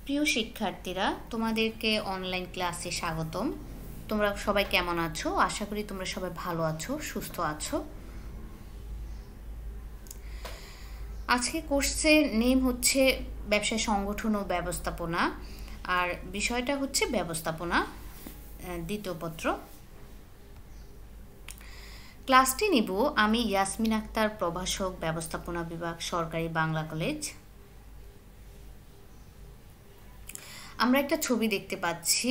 প্রিয় শিক্ষার্থীরা, তোমাদেরকে অনলাইন ক্লাসে স্বাগতম। তোমরা সবাই কেমন আছো? আশা করি তোমরা সবাই ভালো আছো, সুস্থ আছো। আজকে কোর্সের নেম হচ্ছে ব্যবসায় সংগঠন ও ব্যবস্থাপনা, আর বিষয়টা হচ্ছে ব্যবস্থাপনা, দ্বিতীয় পত্র। ক্লাসটি নিব আমি, ইয়াসমিন আক্তার, প্রভাষক, ব্যবস্থাপনা বিভাগ, সরকারি বাংলা কলেজ। আমরা একটা ছবি দেখতে পাচ্ছি,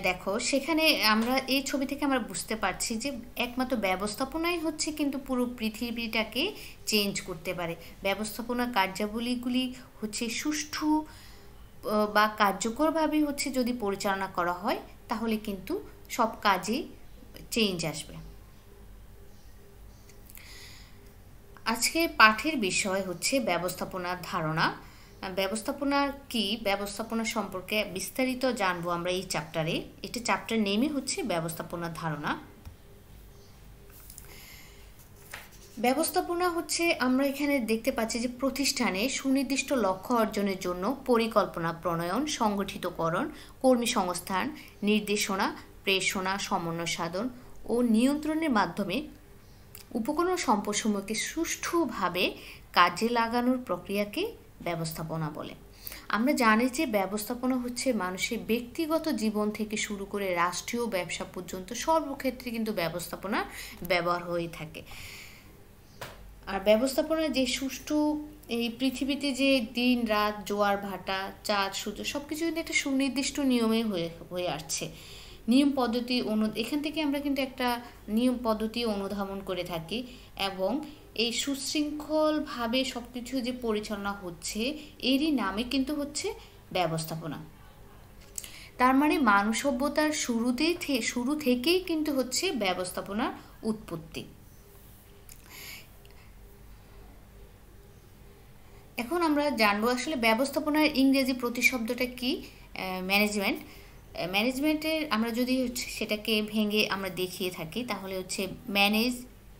দেখো সেখানে আমরা এই ছবি থেকে আমরা বুঝতে পারছি যে একমাত্র ব্যবস্থাপনাই হচ্ছে কিন্তু পুরো পৃথিবীটাকে চেঞ্জ করতে পারে। ব্যবস্থাপনা কার্যাবলীগুলি হচ্ছে সুষ্ঠু বা কার্যকরভাবে হচ্ছে যদি পরিচালনা করা হয়, তাহলে কিন্তু সব কাজে চেঞ্জ আসবে। আজকে পাঠের বিষয় হচ্ছে ব্যবস্থাপনার ধারণা। ব্যবস্থাপনা কি, ব্যবস্থাপনা সম্পর্কে বিস্তারিত জানবো আমরা এই চ্যাপ্টারে। এটা চ্যাপ্টার নেমই হচ্ছে ব্যবস্থাপনার ধারণা। ব্যবস্থাপনা হচ্ছে, আমরা এখানে দেখতে পাচ্ছি যে প্রতিষ্ঠানে সুনির্দিষ্ট লক্ষ্য অর্জনের জন্য পরিকল্পনা প্রণয়ন, সংগঠিতকরণ, কর্মী সংস্থান, নির্দেশনা, প্রেষণা, সমন্বয় সাধন ও নিয়ন্ত্রণের মাধ্যমে উপকরণ সম্পদসমূহকে সুষ্ঠুভাবে কাজে লাগানোর প্রক্রিয়াকে ব্যবস্থাপনা বলে। আমরা জানি যে ব্যবস্থাপনা হচ্ছে মানুষের ব্যক্তিগত জীবন থেকে শুরু করে রাষ্ট্রীয় ব্যবসা পর্যন্ত সর্বক্ষেত্রে কিন্তু ব্যবস্থাপনা ব্যবহার হয়ে থাকে। আর ব্যবস্থাপনা যে সুষ্ঠু, এই পৃথিবীতে যে দিন রাত, জোয়ার ভাটা, চাঁদ সূর্য সব কিছু কিন্তু একটা সুনির্দিষ্ট নিয়মে হয়ে আসছে। নিয়ম পদ্ধতি এখান থেকে আমরা কিন্তু একটা নিয়ম পদ্ধতি অনুধাবন করে থাকি, এবং এই সুশৃঙ্খলভাবে সব কিছু যে পরিচালনা হচ্ছে, এরই নামে কিন্তু হচ্ছে ব্যবস্থাপনা। তার মানে মানব সভ্যতার শুরু থেকেই কিন্তু হচ্ছে ব্যবস্থাপনার উৎপত্তি। এখন আমরা জানবো আসলে ব্যবস্থাপনার ইংরেজি প্রতিশব্দটা কি। ম্যানেজমেন্ট। ম্যানেজমেন্টের আমরা যদি হচ্ছে সেটাকে ভেঙে আমরা দেখিয়ে থাকি, তাহলে হচ্ছে ম্যানেজ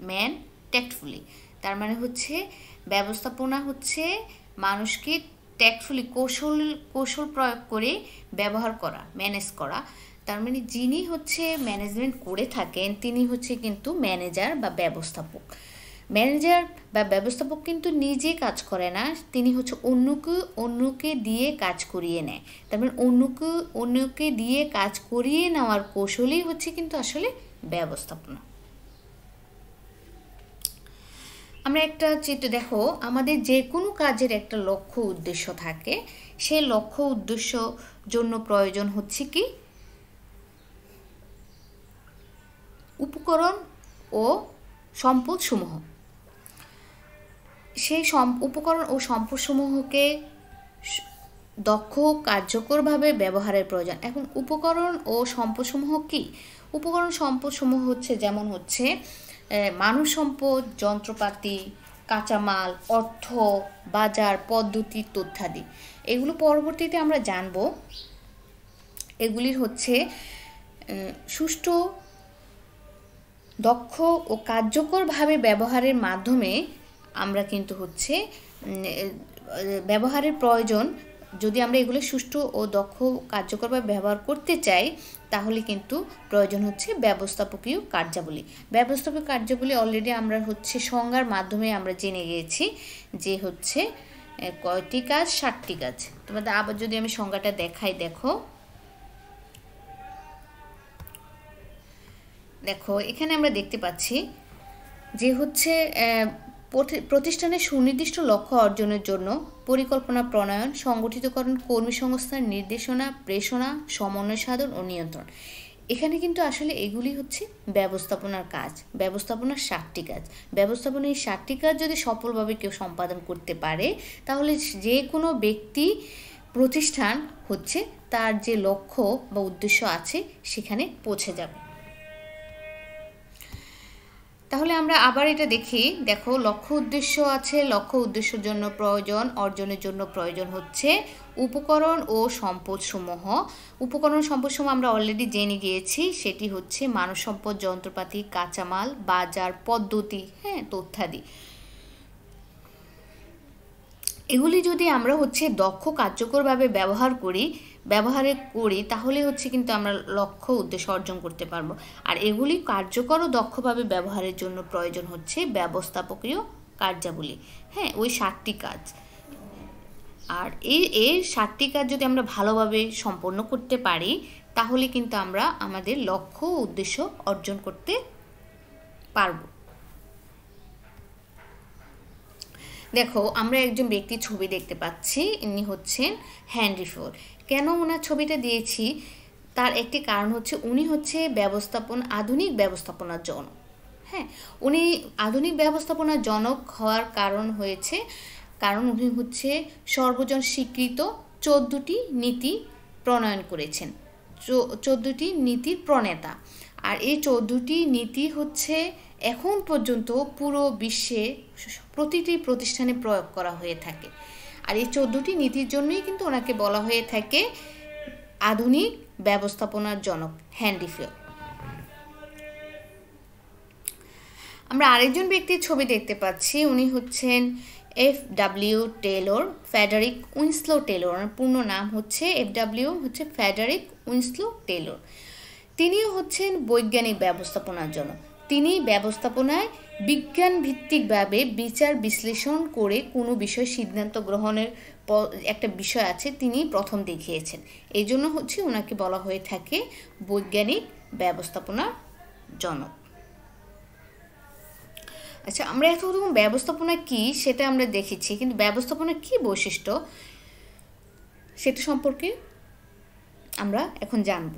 ম্যান ট্যাক্টফুলি। তার মানে হচ্ছে ব্যবস্থাপনা হচ্ছে মানুষকে ট্যাক্টফুলি, কৌশল প্রয়োগ করে ব্যবহার করা, ম্যানেজ করা। তার মানে যিনি হচ্ছে ম্যানেজমেন্ট করে থাকেন তিনি হচ্ছে কিন্তু ম্যানেজার বা ব্যবস্থাপক। ম্যানেজার বা ব্যবস্থাপক কিন্তু নিজে কাজ করে না, তিনি হচ্ছে অন্যকে দিয়ে কাজ করিয়ে নেয়। তার মানে অন্যকে দিয়ে কাজ করিয়ে নেওয়ার কৌশলই হচ্ছে কিন্তু আসলে ব্যবস্থাপনা। আমরা একটা চিত্র দেখো, আমাদের যে কোনো কাজের একটা লক্ষ্য উদ্দেশ্য থাকে, সেই লক্ষ্য উদ্দেশ্য জন্য প্রয়োজন হচ্ছে কি উপকরণ ও সম্পদসমূহ। সেই উপকরণ ও সম্পদসমূহকে দক্ষ কার্যকরভাবে ব্যবহারের প্রয়োজন। এখন উপকরণ ও সম্পদসমূহ কি? উপকরণ সম্পদসমূহ হচ্ছে যেমন হচ্ছে মানব সম্পদ, যন্ত্রপাতি, কাঁচামাল, অর্থ, বাজার, পদ্ধতি, তথ্যাদি। এগুলো পরবর্তীতে আমরা জানব। এগুলির হচ্ছে সুষ্ঠু, দক্ষ ও কার্যকরভাবে ব্যবহারের মাধ্যমে আমরা কিন্তু হচ্ছে ব্যবহারের প্রয়োজন। যদি আমরা এগুলো সুষ্ঠু ও দক্ষ কার্যকরভাবে ব্যবহার করতে চাই, তাহলে কিন্তু প্রয়োজন হচ্ছে ব্যবস্থাপকীয় কার্যাবলী। ব্যবস্থাপক কার্যাবলী অলরেডি আমরা হচ্ছে সংজ্ঞার মাধ্যমে আমরা জেনে গিয়েছি যে হচ্ছে কয়টি কাজ, 7টি কাজ। তোমাদের আবার যদি আমি সংজ্ঞাটা দেখাই, দেখো এখানে আমরা দেখতে পাচ্ছি যে হচ্ছে প্রতিষ্ঠানের সুনির্দিষ্ট লক্ষ্য অর্জনের জন্য পরিকল্পনা প্রণয়ন, সংগঠিতকরণ, কর্মী সংস্থান, নির্দেশনা, প্রেষণা, সমন্বয় সাধন ও নিয়ন্ত্রণ। এখানে কিন্তু আসলে এগুলি হচ্ছে ব্যবস্থাপনার কাজ, ব্যবস্থাপনার 7টি কাজ। ব্যবস্থাপনার এই 7টি কাজ যদি সফলভাবে কেউ সম্পাদন করতে পারে, তাহলে যে কোনো ব্যক্তি, প্রতিষ্ঠান হচ্ছে তার যে লক্ষ্য বা উদ্দেশ্য আছে সেখানে পৌঁছে যাবে। তাহলে আমরা আবার এটা দেখি, দেখো লক্ষ্য উদ্দেশ্য আছে, লক্ষ্য উদ্দেশ্যের জন্য প্রয়োজন, অর্জনের জন্য প্রয়োজন হচ্ছে উপকরণ ও সম্পদসমূহ। উপকরণ সম্পদসমূহ আমরা অলরেডি জেনে গিয়েছি, সেটি হচ্ছে মানব সম্পদ, যন্ত্রপাতি, কাঁচামাল, বাজার, পদ্ধতি, তথ্যাদি। এগুলি যদি আমরা হচ্ছে দক্ষ কার্যকরভাবে ব্যবহার করি তাহলে হচ্ছে কিন্তু আমরা লক্ষ্য উদ্দেশ্য অর্জন করতে পারবো। আর এগুলি কার্যকর ও দক্ষভাবে ব্যবহারের জন্য প্রয়োজন হচ্ছে ব্যবস্থাপকীয় কার্যাবলী। হ্যাঁ, ওই 7টি কাজ। আর এর 7টি কাজ যদি আমরা ভালোভাবে সম্পন্ন করতে পারি তাহলে কিন্তু আমরা আমাদের লক্ষ্য ও উদ্দেশ্য অর্জন করতে পারবো। দেখো, আমরা একজন ব্যক্তির ছবি দেখতে পাচ্ছি, ইনি হচ্ছেন হেনরি ফোর্ড। কেন ওনার ছবিটা দিয়েছি তার একটি কারণ হচ্ছে উনি হচ্ছে আধুনিক ব্যবস্থাপনার জনক। হ্যাঁ, উনি আধুনিক ব্যবস্থাপনার জনক হওয়ার কারণ উনি হচ্ছে সর্বজন স্বীকৃত 14টি নীতি প্রণয়ন করেছেন, 14টি নীতির প্রণেতা। আর এই 14টি নীতি হচ্ছে এখন পর্যন্ত পুরো বিশ্বে প্রতিটি প্রতিষ্ঠানে প্রয়োগ করা হয়ে থাকে। আর এই 14টি নীতির জন্যই কিন্তু ওনাকে বলা হয়ে থাকে আধুনিক ব্যবস্থাপনার জনক হেনরি ফোর্ড। আমরা আরেকজন ব্যক্তির ছবি দেখতে পাচ্ছি, উনি হচ্ছেন F.W. Taylor, Frederick Winslow Taylor. ওনার পূর্ণ নাম হচ্ছে F.W. Frederick Winslow Taylor. তিনিও হচ্ছেন বৈজ্ঞানিক ব্যবস্থাপনার জনক। তিনি ব্যবস্থাপনায় বিজ্ঞান ভিত্তিকভাবে বিচার বিশ্লেষণ করে কোনো বিষয় সিদ্ধান্ত গ্রহণের একটা বিষয় আছে তিনি প্রথম দেখিয়েছেন। এই জন্য হচ্ছে ওনাকে বলা হয়ে থাকে বৈজ্ঞানিক ব্যবস্থাপনার জনক। আচ্ছা, আমরা এতক্ষণ ব্যবস্থাপনা কি সেটা আমরা দেখেছি, কিন্তু ব্যবস্থাপনার কি বৈশিষ্ট্য সেটা সম্পর্কে আমরা এখন জানব।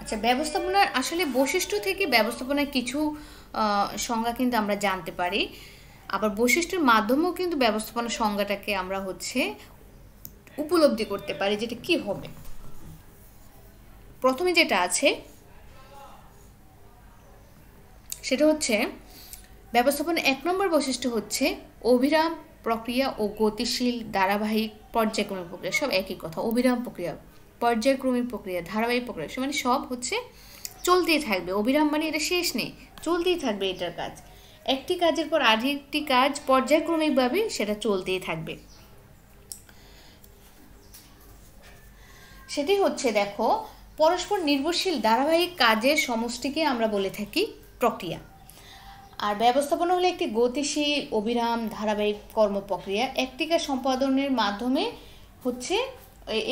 আচ্ছা, ব্যবস্থাপনার আসলে বৈশিষ্ট্য থেকে ব্যবস্থাপনার কিছু সংজ্ঞা কিন্তু আমরা জানতে পারি, আবার বৈশিষ্ট্যের মাধ্যমেও কিন্তু ব্যবস্থাপনার সংজ্ঞাটাকে আমরা হচ্ছে উপলব্ধি করতে পারি যেটা কি হবে। প্রথমে যেটা আছে সেটা হচ্ছে ব্যবস্থাপনা 1 নম্বর বৈশিষ্ট্য হচ্ছে অবিরাম প্রক্রিয়া ও গতিশীল ধারাবাহিক পর্যায়ক্রমিক প্রক্রিয়া। সব একই কথা, অবিরাম প্রক্রিয়া, পর্যায়ক্রমিক প্রক্রিয়া, ধারাবাহিক প্রক্রিয়া, মানে সব হচ্ছে চলতেই থাকবে। অবিরাম মানে এটা শেষ নেই, চলতেই থাকবে এটার কাজ। একটি কাজের পর আরেকটি কাজ পর্যায়ক্রমিকভাবে সেটা চলতেই থাকবে। সেটি হচ্ছে দেখো, পরস্পর নির্ভরশীল ধারাবাহিক কাজের সমষ্টিকে আমরা বলে থাকি প্রক্রিয়া। আর ব্যবস্থাপনা হলো একটি গতিশীল অবিরাম ধারাবাহিক কর্মপ্রক্রিয়া। একটি কাজ সম্পাদনের মাধ্যমে হচ্ছে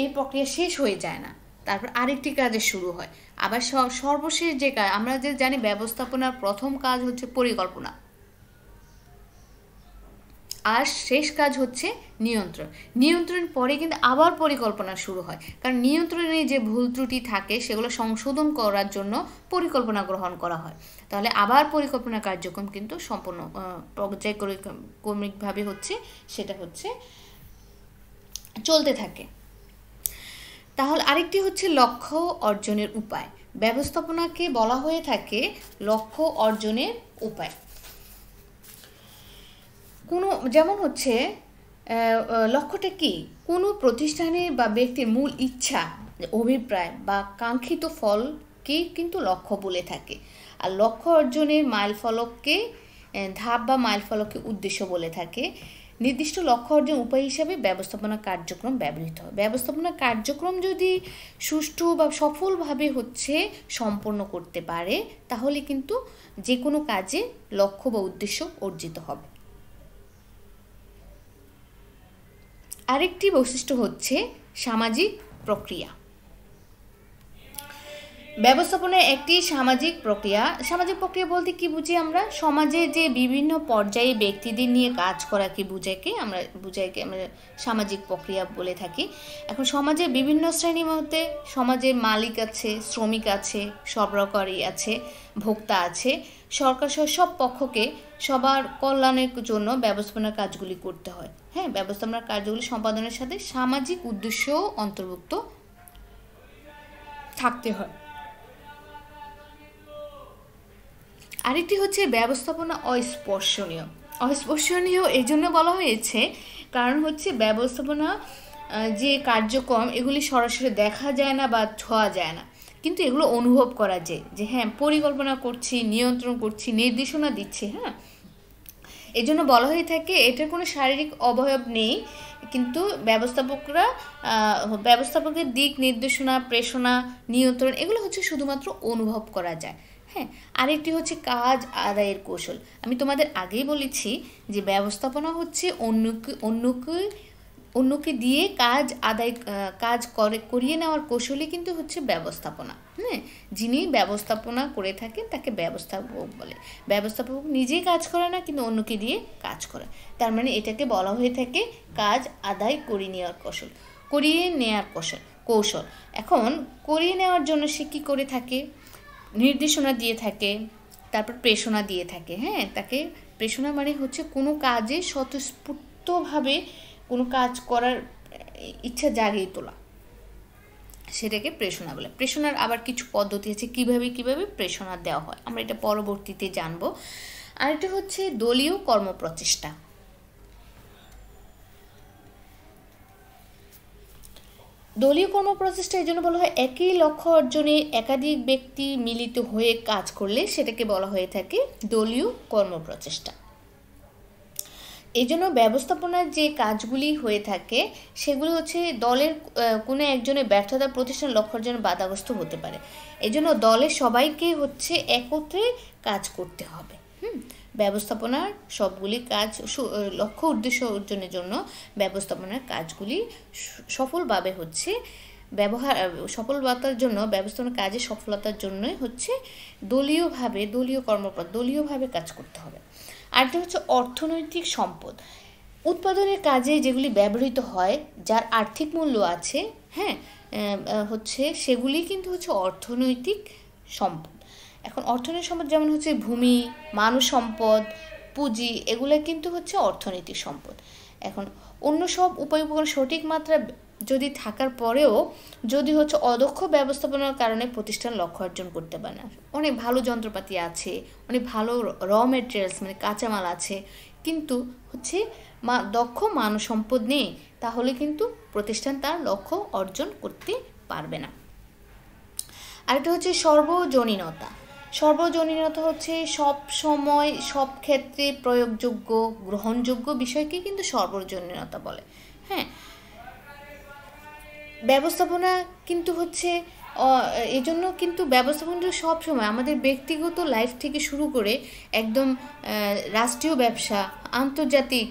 এই প্রক্রিয়া শেষ হয়ে যায় না, তারপর আরেকটি কাজে শুরু হয়। আবার সর্বশেষ যে কাজ আমরা যে জানি, ব্যবস্থাপনার প্রথম কাজ হচ্ছে পরিকল্পনা, আর শেষ কাজ হচ্ছে নিয়ন্ত্রণ পরে কিন্তু আবার পরিকল্পনা শুরু হয়, কারণ নিয়ন্ত্রণে যে ভুল ত্রুটি থাকে সেগুলো সংশোধন করার জন্য পরিকল্পনা গ্রহণ করা হয়। তাহলে আবার পরিকল্পনা কার্যক্রম কিন্তু সম্পূর্ণ পর্যায়ক্রমিকভাবে সেটা চলতে থাকে। তাহলে আরেকটি হচ্ছে লক্ষ্য অর্জনের উপায়। ব্যবস্থাপনাকে বলা হয়ে থাকে লক্ষ্য অর্জনের উপায়। যেমন হচ্ছে লক্ষ্যটা কি, কোনো প্রতিষ্ঠানের বা ব্যক্তির মূল ইচ্ছা, অভিপ্রায় বা কাঙ্ক্ষিত ফলকে কিন্তু লক্ষ্য বলে থাকে। আর লক্ষ্য অর্জনের মাইলফলককে ধাপ বা মাইলফলককে উদ্দেশ্য বলে থাকে। নির্দিষ্ট লক্ষ্য অর্জন উপায় হিসাবে ব্যবস্থাপনা কার্যক্রম ব্যবহৃত হয়। ব্যবস্থাপনা কার্যক্রম যদি সুষ্ঠু বা সফলভাবে সম্পন্ন করতে পারে তাহলে কিন্তু যে কোনো কাজে লক্ষ্য বা উদ্দেশ্য অর্জিত হবে। আরেকটি বৈশিষ্ট্য হচ্ছে সামাজিক প্রক্রিয়া। ব্যবস্থাপনার একটি সামাজিক প্রক্রিয়া বলতে কি বুঝি আমরা? সমাজে যে বিভিন্ন পর্যায়ে ব্যক্তিদের নিয়ে কাজ করাকে আমরা সামাজিক প্রক্রিয়া বলে থাকি। এখন সমাজের বিভিন্ন শ্রেণীর মধ্যে সমাজের মালিক আছে, শ্রমিক আছে, সরবরাহকারী আছে, ভোক্তা আছে, সরকার সহ সব পক্ষকে সবার কল্যাণের জন্য ব্যবস্থাপনার কাজগুলি করতে হয়। হ্যাঁ, ব্যবস্থাপনার কাজগুলি সম্পাদনের সাথে সামাজিক উদ্দেশ্যও অন্তর্ভুক্ত থাকতে হয়। আরেকটি হচ্ছে ব্যবস্থাপনা অস্পর্শনীয় এই জন্য বলা হয়েছে কারণ ব্যবস্থাপনা যে কার্যক্রম এগুলি সরাসরি দেখা যায় না বা ছোঁয়া যায় না, কিন্তু এগুলো অনুভব করা যায় যে হ্যাঁ পরিকল্পনা করছি, নিয়ন্ত্রণ করছি, নির্দেশনা দিচ্ছি। হ্যাঁ, এই জন্য বলা হয়ে থাকে এটার কোনো শারীরিক অবয়ব নেই, কিন্তু ব্যবস্থাপকের দিক নির্দেশনা, প্রেষণা, নিয়ন্ত্রণ এগুলো হচ্ছে শুধুমাত্র অনুভব করা যায়। হ্যাঁ, আরেকটি হচ্ছে কাজ আদায়ের কৌশল। আমি তোমাদের আগেই বলেছি যে ব্যবস্থাপনা হচ্ছে অন্যকে দিয়ে কাজ করিয়ে নেওয়ার কৌশলই কিন্তু হচ্ছে ব্যবস্থাপনা। হ্যাঁ, যিনি ব্যবস্থাপনা করে থাকেন তাকে ব্যবস্থাপক বলে। ব্যবস্থাপক নিজেই কাজ করে না, কিন্তু অন্যকে দিয়ে কাজ করে। তার মানে এটাকে বলা হয়ে থাকে কাজ আদায় করিয়ে নেওয়ার কৌশল। এখন করিয়ে নেওয়ার জন্য সে কী করে থাকে? নির্দেশনা দিয়ে থাকে, তারপর প্রেষণা দিয়ে থাকে। হ্যাঁ, তাকে প্রেষণা মানে হচ্ছে কোনো কাজে স্বতঃস্ফূর্তভাবে কোনো কাজ করার ইচ্ছা জাগিয়ে তোলা, সেটাকে প্রেষণা বলে। প্রেষণার আবার কিছু পদ্ধতি আছে কিভাবে প্রেষণা দেওয়া হয়, আমরা এটা পরবর্তীতে জানবো। আর এটা হচ্ছে দলীয় কর্মপ্রচেষ্টা। দলীয় কর্মপ্রচেষ্টা এই জন্য বলা হয় একই লক্ষ্য অর্জনে একাধিক ব্যক্তি মিলিত হয়ে কাজ করলে সেটাকে বলা হয়ে থাকে দলীয় কর্মপ্রচেষ্টা। এই জন্য ব্যবস্থাপনার যে কাজগুলি হয়ে থাকে সেগুলো হচ্ছে দলের কোনো একজনের ব্যর্থতা প্রতিষ্ঠান লক্ষ্য অর্জনে বাধাগ্রস্ত হতে পারে। এই জন্য দলের সবাইকে হচ্ছে একত্রে কাজ করতে হবে। ব্যবস্থাপনার সবগুলি কাজ লক্ষ্য উদ্দেশ্য অর্জনের জন্য ব্যবস্থাপনার কাজগুলি সফলভাবে হচ্ছে ব্যবস্থাপনার কাজের সফলতার জন্যই হচ্ছে দলীয়ভাবে কাজ করতে হবে। আরেকটা হচ্ছে অর্থনৈতিক সম্পদ। উৎপাদনের কাজে যেগুলি ব্যবহৃত হয়, যার আর্থিক মূল্য আছে, হ্যাঁ, হচ্ছে সেগুলি কিন্তু হচ্ছে অর্থনৈতিক সম্পদ। এখন অর্থনৈতিক সম্পদ যেমন হচ্ছে ভূমি, মানব সম্পদ, পুঁজি, এগুলো কিন্তু হচ্ছে অর্থনৈতিক সম্পদ। এখন অন্য সব উপকরণ সঠিক মাত্রা যদি থাকার পরেও যদি হচ্ছে অদক্ষ ব্যবস্থাপনার কারণে প্রতিষ্ঠান লক্ষ্য অর্জন করতে পারে না, অনেক ভালো যন্ত্রপাতি আছে, অনেক ভালো মেটেরিয়ালস মানে কাঁচামাল আছে, কিন্তু হচ্ছে দক্ষ মানব সম্পদ নেই, তাহলে কিন্তু প্রতিষ্ঠান তার লক্ষ্য অর্জন করতে পারবে না। আরেকটা হচ্ছে সর্বজনীনতা হচ্ছে সব সময় সব ক্ষেত্রে প্রয়োগযোগ্য গ্রহণযোগ্য বিষয়কে কিন্তু সর্বজনীনতা বলে। হ্যাঁ, ব্যবস্থাপনা কিন্তু হচ্ছে এই জন্য কিন্তু ব্যবস্থাপনা সবসময় আমাদের ব্যক্তিগত লাইফ থেকে শুরু করে একদম রাষ্ট্রীয় ব্যবসা, আন্তর্জাতিক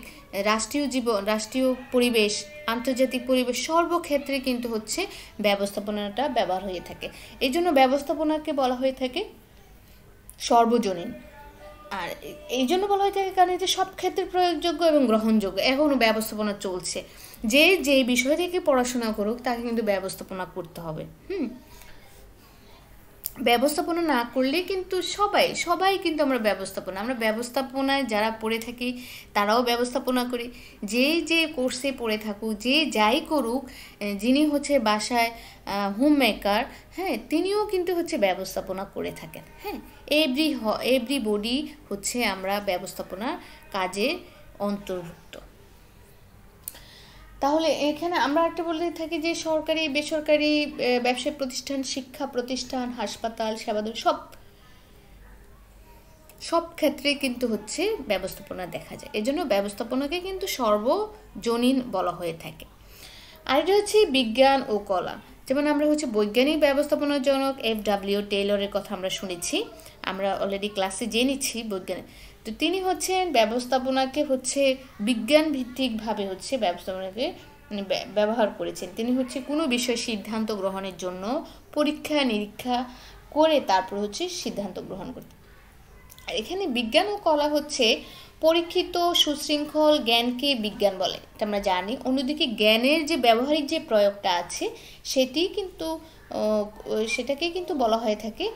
রাষ্ট্রীয় জীবন, রাষ্ট্রীয় পরিবেশ, আন্তর্জাতিক পরিবেশ সর্বক্ষেত্রে কিন্তু হচ্ছে ব্যবস্থাপনাটা ব্যবহার হয়ে থাকে। এই জন্য ব্যবস্থাপনাকে বলা হয়ে থাকে সর্বজনীন। আর এই জন্য বলা হয়ে থাকে কারণ এটা সব ক্ষেত্রে প্রয়োগযোগ্য এবং গ্রহণযোগ্য। এখনও ব্যবস্থাপনা চলছে, যে বিষয় থেকে পড়াশোনা করুক তাকে কিন্তু ব্যবস্থাপনা করতে হবে। ব্যবস্থাপনা না করলে কিন্তু সবাই কিন্তু আমরা ব্যবস্থাপনায় যারা পড়ে থাকি তারাও ব্যবস্থাপনা করি। যে কোর্সে পড়ে থাকুক, যে যাই করুক, যিনি হচ্ছে বাসায় হোম মেকার, হ্যাঁ, তিনিও কিন্তু হচ্ছে ব্যবস্থাপনা করে থাকেন। হ্যাঁ, এভরিবডি হচ্ছে আমরা ব্যবস্থাপনার কাজে অন্তর্ভুক্ত। তাহলে এখানে আমরা একটা বলে থাকি যে সরকারি, বেসরকারি, ব্যবসায়িক প্রতিষ্ঠান, শিক্ষা প্রতিষ্ঠান, হাসপাতাল, সেবাদান সব ক্ষেত্রে কিন্তু হচ্ছে ব্যবস্থাপনা দেখা যায়। এজন্য ব্যবস্থাপনাকে কিন্তু সর্বজনীন বলা হয়ে থাকে। আর এটা হচ্ছে বিজ্ঞান ও কলা। যেমন আমরা হচ্ছে বৈজ্ঞানিক ব্যবস্থাপনার জনক F.W. টেইলরের কথা আমরা শুনেছি, আমরা অলরেডি ক্লাসে জেনেছি বৈজ্ঞানিক। তো তিনি হচ্ছেন ব্যবস্থাপনাকে হচ্ছে বিজ্ঞান ভিত্তিকভাবে হচ্ছে ব্যবস্থাপনাকে ব্যবহার করেছেন। তিনি হচ্ছে কোনো বিষয় সিদ্ধান্ত গ্রহণের জন্য পরীক্ষা নিরীক্ষা করে তারপর হচ্ছে সিদ্ধান্ত গ্রহণ করতে। আর এখানে বিজ্ঞান ও কলা হচ্ছে পরীক্ষিত সুশৃঙ্খল জ্ঞানকে বিজ্ঞান বলে, এটা আমরা জানি। অন্যদিকে জ্ঞানের যে ব্যবহারিক যে প্রয়োগটা আছে সেটাকে কিন্তু বলা হয়ে থাকে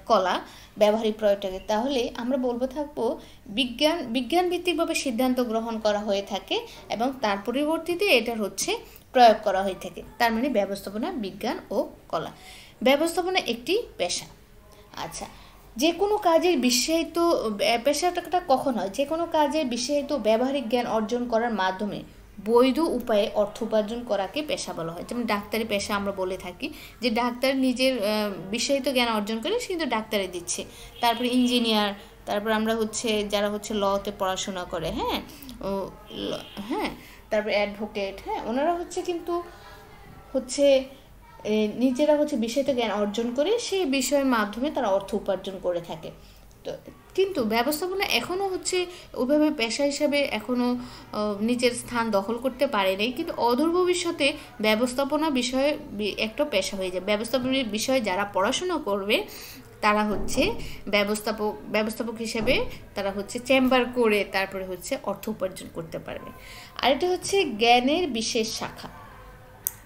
কলা, ব্যবহারিক প্রয়োগটাকে। তাহলে আমরা বলবো থাকবো বিজ্ঞান ভিত্তিকভাবে সিদ্ধান্ত গ্রহণ করা হয়ে থাকে এবং তার পরিবর্তিতে এটার হচ্ছে প্রয়োগ করা হয়ে থাকে। তার মানে ব্যবস্থাপনা বিজ্ঞান ও কলা। ব্যবস্থাপনা একটি পেশা। আচ্ছা, যে কোনো কাজের পেশাটা কখন হয়? যে কোনো কাজের বিশেষায়িত ব্যবহারিক জ্ঞান অর্জন করার মাধ্যমে বৈধ উপায়ে অর্থ উপার্জন করাকে পেশা বলা হয়। যেমন ডাক্তারি পেশা আমরা বলে থাকি যে ডাক্তার নিজের বিষয়িত জ্ঞান অর্জন করে সে কিন্তু ডাক্তারি দিচ্ছে। তারপরে ইঞ্জিনিয়ার, তারপর আমরা হচ্ছে যারা হচ্ছে লতে পড়াশোনা করে, হ্যাঁ হ্যাঁ, তারপরে অ্যাডভোকেট, হ্যাঁ, ওনারা হচ্ছে কিন্তু হচ্ছে নিজেরা হচ্ছে বিষয়িত জ্ঞান অর্জন করে সেই বিষয়ের মাধ্যমে তারা অর্থ উপার্জন করে থাকে। তো কিন্তু ব্যবস্থাপনা এখনও হচ্ছে ওইভাবে পেশা হিসাবে এখনও নিজের স্থান দখল করতে পারেনি, কিন্তু অদূর ভবিষ্যতে ব্যবস্থাপনা বিষয়ে একটা পেশা হয়ে যাবে। ব্যবস্থাপনার বিষয়ে যারা পড়াশোনা করবে তারা হচ্ছে ব্যবস্থাপক হিসেবে তারা হচ্ছে চেম্বার করে তারপরে হচ্ছে অর্থ উপার্জন করতে পারবে। আরেকটা হচ্ছে জ্ঞানের বিশেষ শাখা।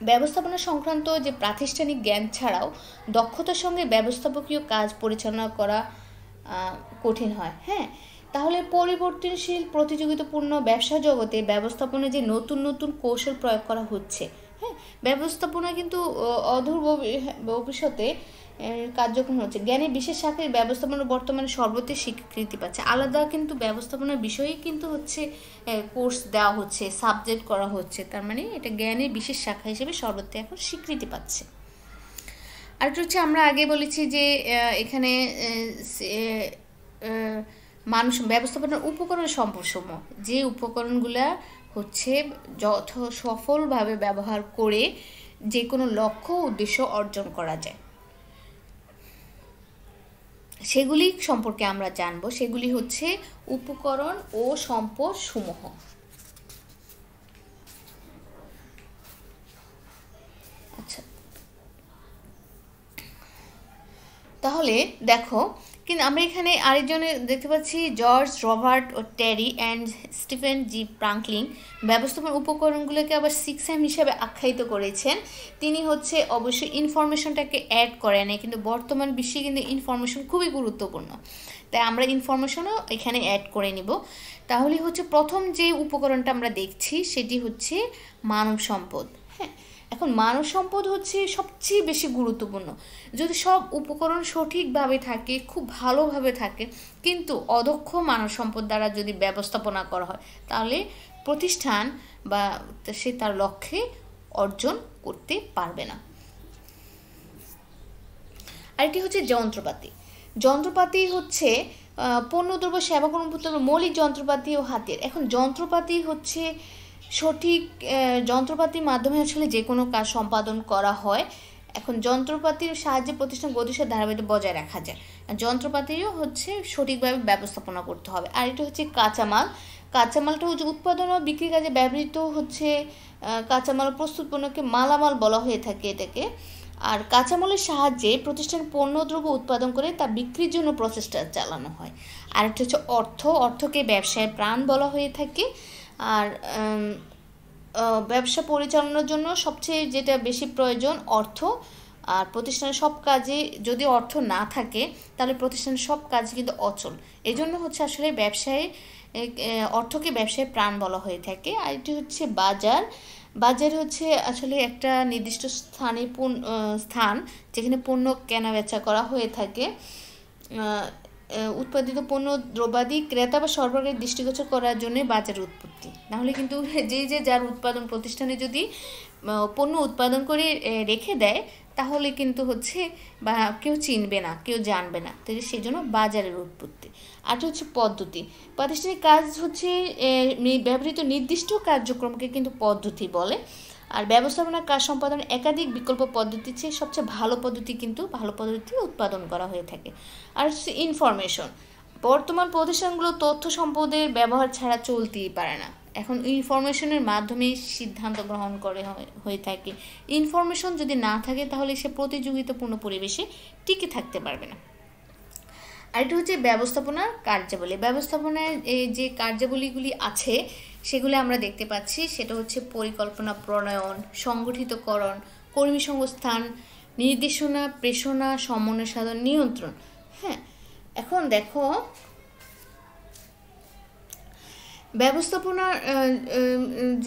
ব্যবস্থাপনা সংক্রান্ত যে প্রাতিষ্ঠানিক জ্ঞান ছাড়াও দক্ষতার সঙ্গে ব্যবস্থাপকীয় কাজ পরিচালনা করা কঠিন হয়। হ্যাঁ, তাহলে পরিবর্তনশীল প্রতিযোগিতাপূর্ণ ব্যবসা জগতে ব্যবস্থাপনা যে নতুন নতুন কৌশল প্রয়োগ করা হচ্ছে, হ্যাঁ, ব্যবস্থাপনা কিন্তু অদূর ভবিষ্যতে কার্যক্রম হচ্ছে। জ্ঞানের বিশেষ শাখায় ব্যবস্থাপনা বর্তমানে সর্বত্র স্বীকৃতি পাচ্ছে। আলাদা কিন্তু ব্যবস্থাপনার বিষয়েই কিন্তু হচ্ছে কোর্স দেওয়া হচ্ছে, সাবজেক্ট করা হচ্ছে, তার মানে এটা জ্ঞানের বিশেষ শাখা হিসেবে সর্বত্র এখন স্বীকৃতি পাচ্ছে। আরেকটা হচ্ছে আমরা আগে বলেছি যে এখানে মানুষ ব্যবস্থাপনার উপকরণ সম্পদসমূহ, যে উপকরণগুলা হচ্ছে সফলভাবে ব্যবহার করে যে কোনো লক্ষ্য উদ্দেশ্য অর্জন করা যায়, সেগুলি সম্পর্কে আমরা জানবো। সেগুলি হচ্ছে উপকরণ ও সম্পদ সমূহ। আচ্ছা, তাহলে দেখো, কিন্তু আমরা এখানে আরেকজনের দেখতে পাচ্ছি জর্জ রবার্ট ও Terry and Stephen G Franklin ব্যবস্থাপনার উপকরণগুলোকে আবার 6M হিসাবে আখ্যায়িত করেছেন। তিনি হচ্ছে অবশ্যই ইনফরমেশনটাকে অ্যাড করেন, কিন্তু বর্তমান বিশ্বে কিন্তু ইনফরমেশন খুবই গুরুত্বপূর্ণ, তাই আমরা ইনফরমেশনও এখানে অ্যাড করে নিব। তাহলে হচ্ছে প্রথম যে উপকরণটা আমরা দেখছি সেটি হচ্ছে মানব সম্পদ। হ্যাঁ, এখন মানব সম্পদ হচ্ছে সবচেয়ে বেশি গুরুত্বপূর্ণ। যদি সব উপকরণ সঠিকভাবে থাকে, খুব ভালোভাবে থাকে, কিন্তু অদক্ষ মানব সম্পদ দ্বারা যদি ব্যবস্থাপনা করা হয় তাহলে প্রতিষ্ঠান বা সে তার লক্ষ্যে অর্জন করতে পারবে না। আরেকটি হচ্ছে যন্ত্রপাতি। যন্ত্রপাতি হচ্ছে পণ্যদ্রব্য সেবা কর্মপত্র মৌলিক যন্ত্রপাতি ও হাতিয়ার। এখন যন্ত্রপাতি হচ্ছে সঠিক যন্ত্রপাতির মাধ্যমে আসলে যে কোনো কাজ সম্পাদন করা হয়। এখন যন্ত্রপাতির সাহায্যে প্রতিষ্ঠান গতিশীল ধারাবাহিকতা বজায় রাখা যায়। যন্ত্রপাতিও হচ্ছে সঠিকভাবে ব্যবস্থাপনা করতে হবে। আর এটা হচ্ছে কাঁচামাল। কাঁচামালটা হচ্ছে উৎপাদন ও বিক্রি কাজে ব্যবহৃত হচ্ছে কাঁচামাল প্রস্তুত পণ্যকে মালামাল বলা হয়ে থাকে এটাকে। আর কাঁচামালের সাহায্যে প্রতিষ্ঠান পণ্যদ্রব্য উৎপাদন করে তা বিক্রির জন্য প্রচেষ্টা চালানো হয়। আর একটা হচ্ছে অর্থকে ব্যবসায় প্রাণ বলা হয়ে থাকে। আর ব্যবসা পরিচালনার জন্য সবচেয়ে যেটা বেশি প্রয়োজন অর্থ। আর প্রতিষ্ঠানের সব কাজে যদি অর্থ না থাকে তাহলে প্রতিষ্ঠানের সব কাজ কিন্তু অচল। এজন্য হচ্ছে আসলে ব্যবসায় অর্থকে ব্যবসায় প্রাণ বলা হয়ে থাকে। আর এটি হচ্ছে বাজার। বাজার হচ্ছে আসলে একটা নির্দিষ্ট স্থান যেখানে পণ্য কেনা বেচা করা হয়ে থাকে। উৎপাদিত পণ্য দ্রব্যাদি ক্রেতা বা সরবরাহের দৃষ্টিগোচর করার জন্য বাজার উৎপত্তি। নাহলে কিন্তু যে যার উৎপাদন প্রতিষ্ঠানে যদি পণ্য উৎপাদন করে রেখে দেয় তাহলে কিন্তু হচ্ছে বা কেউ চিনবে না, কেউ জানবে না, তো সেই জন্য বাজারের উৎপত্তি। আর হচ্ছে পদ্ধতি। প্রাতিষ্ঠানিক কাজ হচ্ছে ব্যবহৃত নির্দিষ্ট কার্যক্রমকে কিন্তু পদ্ধতি বলে। আর ব্যবস্থাপনার কাজ সম্পাদনের একাধিক বিকল্প পদ্ধতির চেয়ে সবচেয়ে ভালো পদ্ধতি উৎপাদন করা হয়ে থাকে। আর হচ্ছে ইনফরমেশন। বর্তমান প্রতিষ্ঠানগুলো তথ্য সম্পদের ব্যবহার ছাড়া চলতেই পারে না। এখন ইনফরমেশনের মাধ্যমে সিদ্ধান্ত গ্রহণ হয়ে থাকে। ইনফরমেশন যদি না থাকে তাহলে সে প্রতিযোগিতাপূর্ণ পরিবেশে টিকে থাকতে পারবে না। আরেকটা হচ্ছে ব্যবস্থাপনার কার্যাবলী। ব্যবস্থাপনায় যে কার্যাবলীগুলি আছে সেগুলো আমরা দেখতে পাচ্ছি, সেটা হচ্ছে পরিকল্পনা প্রণয়ন, সংগঠিতকরণ, কর্মী সংস্থান, নির্দেশনা, প্রেষণা, সমন্বয় সাধন, নিয়ন্ত্রণ। হ্যাঁ, এখন দেখো ব্যবস্থাপনার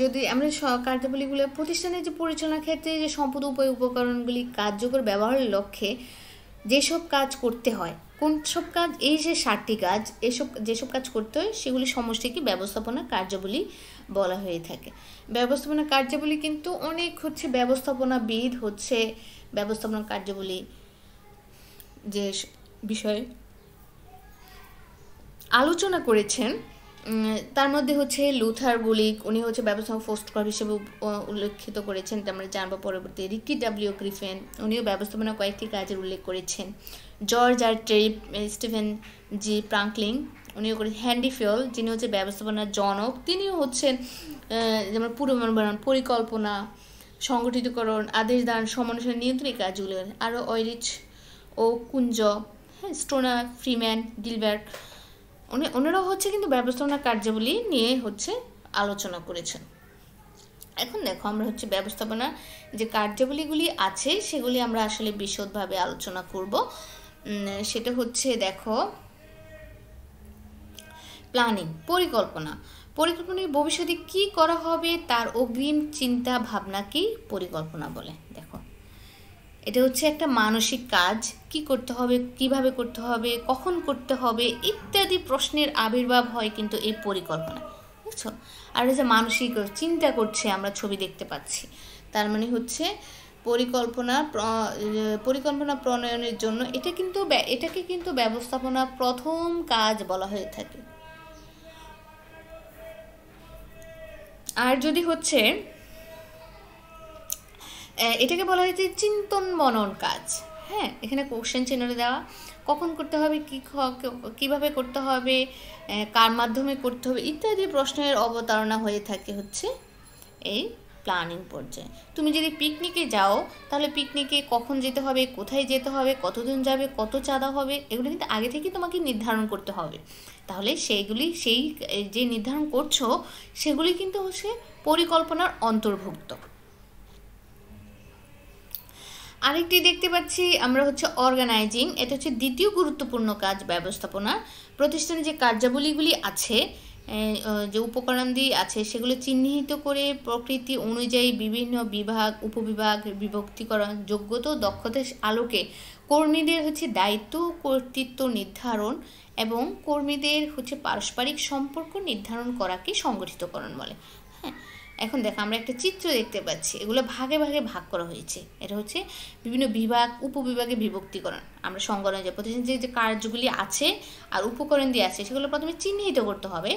যদি আমরা কার্যাবলীগুলো প্রতিষ্ঠানের যে পরিচালনার ক্ষেত্রে যে সম্পদ উপকরণগুলি কার্যকর ব্যবহারের লক্ষ্যে যেসব কাজ করতে হয়, কোন সব কাজ, এই যে 7টি কাজ, এসব যেসব কাজ করতে হয় সেগুলি সমষ্টিকে ব্যবস্থাপনা কার্যাবলী বলা হয়ে থাকে। ব্যবস্থাপনা কার্যাবলী কিন্তু অনেক হচ্ছে ব্যবস্থাপনাবিদ হচ্ছে ব্যবস্থাপনা কার্যাবলী যে বিষয়ে আলোচনা করেছেন, তার মধ্যে হচ্ছে লুথার বুলিক, উনি হচ্ছে ব্যবস্থাপনা ফোস্টকর হিসেবে উল্লেখিত করেছেন, এটা আমরা জানবো পরবর্তী। রিকি ডাব্লিউ গ্রিফিন, উনিও ব্যবস্থাপনা কয়েকটি কাজের উল্লেখ করেছেন। জর্জ আর ট্রেপ, স্টিফেন জি প্রাঙ্কলিং, উনিও করেছেন। হ্যান্ডি ফিওল, যিনি হচ্ছে ব্যবস্থাপনার জনক, তিনিও হচ্ছেন যেমন পূর্বানুমান, পরিকল্পনা, সংগঠিতকরণ, আদেশ দান, সমন্বয়, নিয়ন্ত্রণ এই কাজগুলো। আরও অয়রিচ ও কুঞ্জ, হ্যাঁ, স্টোনার, ফ্রিম্যান, গিলবার্ট, ওনারাও হচ্ছে কিন্তু ব্যবস্থাপনা কার্যাবলী নিয়ে হচ্ছে আলোচনা করেছেন। এখন দেখো আমরা হচ্ছে ব্যবস্থাপনা যে কার্যাবলীগুলি আছে সেগুলি আমরা আসলে বিশদভাবে আলোচনা করব। সেটা হচ্ছে দেখো প্ল্যানিং, পরিকল্পনা। পরিকল্পনায় ভবিষ্যতে কি করা হবে তার অগ্রিম চিন্তা ভাবনাকেই পরিকল্পনা বলে। দেখো এটা হচ্ছে একটা মানসিক কাজ, কি করতে হবে, কিভাবে করতে হবে, কখন করতে হবে ইত্যাদি প্রশ্নের আবির্ভাব হয় কিন্তু এই পরিকল্পনা, বুঝছো? আর এই যে মানসিক চিন্তা করছে আমরা ছবি দেখতে পাচ্ছি, তার মানে হচ্ছে পরিকল্পনা প্রণয়নের জন্য এটাকে কিন্তু ব্যবস্থাপনা প্রথম কাজ বলা হয়ে থাকে। আর যদি হচ্ছে এটাকে বলা হয়েছে চিন্তন মনন কাজ। হ্যাঁ, এখানে কোশ্চেন চিহ্ন দেওয়া, কখন করতে হবে, কিভাবে করতে হবে, কার মাধ্যমে করতে হবে ইত্যাদি প্রশ্নের অবতারণা হয়ে থাকে হচ্ছে এই প্ল্যানিং পর্যায়ে। তুমি যদি পিকনিকে যাও তাহলে পিকনিকে কখন যেতে হবে, কোথায় যেতে হবে, কতজন যাবে, কত চাঁদা হবে, এগুলো কিন্তু আগে থেকে তোমাকে নির্ধারণ করতে হবে। তাহলে সেই যে নির্ধারণ করছো সেগুলি কিন্তু হচ্ছে পরিকল্পনার অন্তর্ভুক্ত। আরেকটি দেখতে পাচ্ছি আমরা হচ্ছে অর্গানাইজিং, এটা হচ্ছে দ্বিতীয় গুরুত্বপূর্ণ কাজ ব্যবস্থাপনা। প্রতিষ্ঠানে যে কার্যাবলীগুলি আছে, যে উপকরণ দিয়ে আছে সেগুলো চিহ্নিত করে প্রকৃতি অনুযায়ী বিভিন্ন বিভাগ, উপবিভাগ বিভক্তিকরণ, যোগ্যতা ও দক্ষতার আলোকে কর্মীদের হচ্ছে দায়িত্ব কর্তৃত্ব নির্ধারণ এবং কর্মীদের হচ্ছে পারস্পরিক সম্পর্ক নির্ধারণ করাকে সংগঠিতকরণ বলে। হ্যাঁ, এখন দেখো আমরা একটা চিত্র দেখতে পাচ্ছি, এগুলো ভাগে ভাগে ভাগ করা হয়েছে। এটা হচ্ছে বিভিন্ন বিভাগ, উপবিভাগে বিভক্তিকরণ। আমরা সংগঠন যে প্রতিষ্ঠানে যে কার্যগুলি আছে আর উপকরণ দিয়ে আছে সেগুলো প্রথমে চিহ্নিত করতে হবে,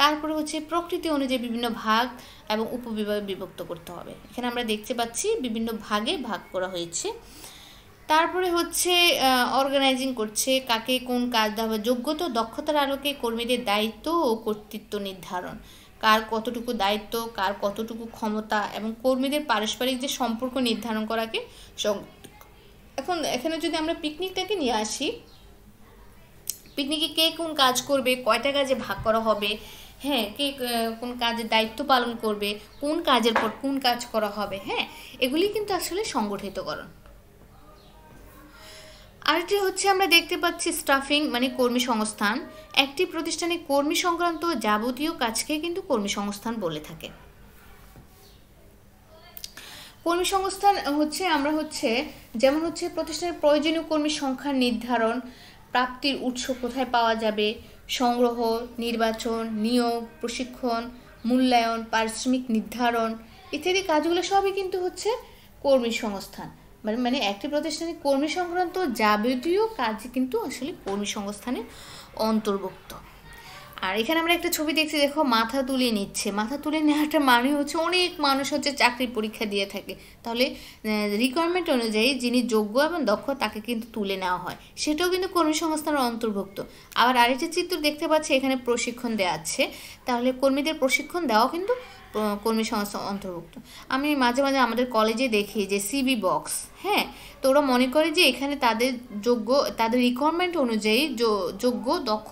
তারপরে হচ্ছে প্রকৃতি অনুযায়ী বিভিন্ন ভাগ এবং উপবিভাগে বিভক্ত করতে হবে। এখানে আমরা দেখতে পাচ্ছি বিভিন্ন ভাগে ভাগ করা হয়েছে। তারপরে হচ্ছে অর্গানাইজিং করছে, কাকে কোন কাজ দেওয়া হবে, যোগ্যতা দক্ষতার আলোকে কর্মীদের দায়িত্ব ও কর্তৃত্ব নির্ধারণ, কার কতটুকু দায়িত্ব, কার কতটুকু ক্ষমতা এবং কর্মীদের পারস্পরিক যে সম্পর্ক নির্ধারণ করাকে। এখন এখানে যদি আমরা পিকনিকটাকে নিয়ে আসি, পিকনিকে কে কোন কাজ করবে, কয়টা কাজে ভাগ করা হবে, হ্যাঁ, কে কোন কাজের দায়িত্ব পালন করবে, কোন কাজের পর কোন কাজ করা হবে, হ্যাঁ, এগুলি কিন্তু আসলে সংগঠিতকরণ। আরেকটি হচ্ছে আমরা দেখতে পাচ্ছি স্টাফিং, মানে কর্মী সংস্থান। একটি প্রতিষ্ঠানে কর্মী সংক্রান্ত যাবতীয় কাজকে কিন্তু কর্মী সংস্থান বলে থাকে। কর্মী সংস্থান হচ্ছে আমরা হচ্ছে যেমন হচ্ছে প্রতিষ্ঠানের প্রয়োজনীয় কর্মীর সংখ্যা নির্ধারণ, প্রাপ্তির উৎস কোথায় পাওয়া যাবে, সংগ্রহ, নির্বাচন, নিয়োগ, প্রশিক্ষণ, মূল্যায়ন, পারিশ্রমিক নির্ধারণ ইত্যাদি কাজগুলো সবই কিন্তু হচ্ছে কর্মী সংস্থান। মানে একটি প্রতিষ্ঠানের কর্মী সংক্রান্ত যাবতীয় কাজ কিন্তু আসলে কর্মী সংস্থানের অন্তর্ভুক্ত। আর এখানে আমরা একটা ছবি দেখছি, দেখো মাথা তুলে নিচ্ছে। মাথা তুলে নেওয়াটা মানে হচ্ছে অনেক মানুষ হচ্ছে চাকরির পরীক্ষা দিয়ে থাকে, তাহলে রিকোয়ারমেন্ট অনুযায়ী যিনি যোগ্য এবং দক্ষ তাকে কিন্তু তুলে নেওয়া হয়, সেটাও কিন্তু কর্মী সংস্থানের অন্তর্ভুক্ত। আবার আরেকটা চিত্র দেখতে পাচ্ছি, এখানে প্রশিক্ষণ দেওয়া আছে, তাহলে কর্মীদের প্রশিক্ষণ দেওয়া কিন্তু কর্মী সংস্থা অন্তর্ভুক্ত। আমি মাঝে মাঝে আমাদের কলেজে দেখি যে সিবি বক্স, হ্যাঁ, তো ওরা মনে করে যে এখানে তাদের রিকোয়ারমেন্ট অনুযায়ী যোগ্য দক্ষ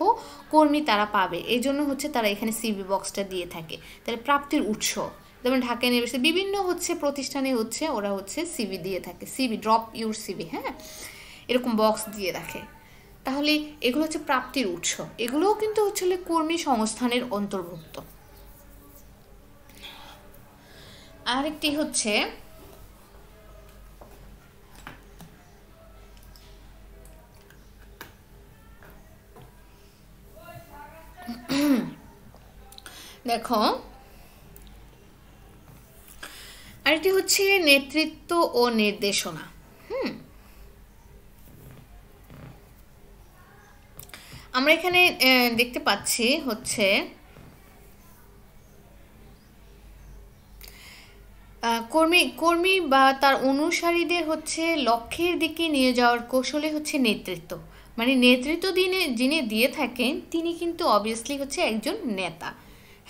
কর্মী তারা পাবে, এই জন্য হচ্ছে তারা এখানে সিবি বক্সটা দিয়ে থাকে। তাহলে প্রাপ্তির উৎস, যেমন ঢাকা ইউনিভার্সিটি বিভিন্ন হচ্ছে প্রতিষ্ঠানে হচ্ছে ওরা হচ্ছে সিবি দিয়ে থাকে, সিবি ড্রপ ইউর সিবি, হ্যাঁ, এরকম বক্স দিয়ে রাখে। তাহলে এগুলো হচ্ছে প্রাপ্তির উৎস, এগুলোও কিন্তু হচ্ছে কর্মী সংস্থানের অন্তর্ভুক্ত। আরেকটি হচ্ছে দেখো, আরেকটি হচ্ছে নেতৃত্ব ও নির্দেশনা। আমরা এখানে দেখতে পাচ্ছি হচ্ছে কর্মী বা তার অনুসারীদের হচ্ছে লক্ষ্যের দিকে নিয়ে যাওয়ার কৌশলে হচ্ছে নেতৃত্ব। মানে নেতৃত্ব যিনি দিয়ে থাকেন তিনি কিন্তু অবভিয়াসলি হচ্ছে একজন নেতা।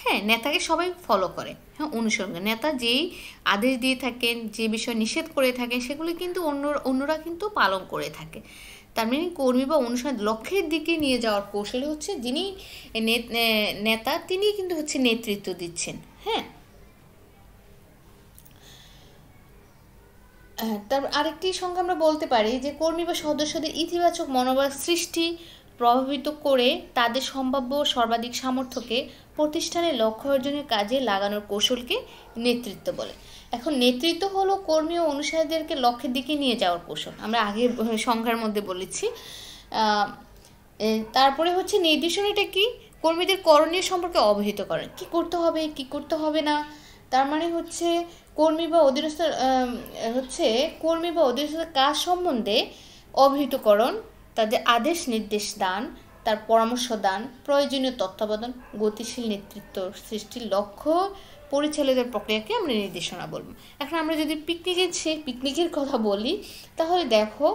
হ্যাঁ, নেতাকে সবাই ফলো করে, হ্যাঁ, অনুসরণ করে। নেতা যেই আদেশ দিয়ে থাকেন, যে বিষয় নিষেধ করে থাকেন, সেগুলি কিন্তু অন্যরা কিন্তু পালন করে থাকে। তার মানে কর্মী বা অনুসারী লক্ষ্যের দিকে নিয়ে যাওয়ার কৌশলে হচ্ছে যিনি নেতা তিনি কিন্তু হচ্ছে নেতৃত্ব দিচ্ছেন। হ্যাঁ, তার আরেকটি সংখ্যা আমরা বলতে পারি যে কর্মী বা সদস্যদের ইতিবাচক মনোভাব সৃষ্টি প্রভাবিত করে তাদের সম্ভাব্য সর্বাধিক সামর্থ্যকে প্রতিষ্ঠানের লক্ষ্য অর্জনের কাজে লাগানোর কৌশলকে নেতৃত্ব বলে। এখন নেতৃত্ব হলো কর্মী ও অনুসারীদেরকে লক্ষ্যের দিকে নিয়ে যাওয়ার কৌশল, আমরা আগের সংখ্যার মধ্যে বলেছি। তারপরে হচ্ছে নির্দেশনাটা কি, কর্মীদের করণীয় সম্পর্কে অবহিত করেন, কি করতে হবে কি করতে হবে না। তার মানে হচ্ছে কর্মী বা অধীনস্থ কাজ সম্বন্ধে অবহিতকরণ, তাদের আদেশ নির্দেশ দান, তার পরামর্শ দান, প্রয়োজনীয় তত্ত্বাবধান, গতিশীল নেতৃত্ব সৃষ্টির লক্ষ্য পরিচালিতের প্রক্রিয়াকে আমরা নির্দেশনা বলবো। এখন আমরা যদি পিকনিকের কথা বলি, তাহলে দেখো,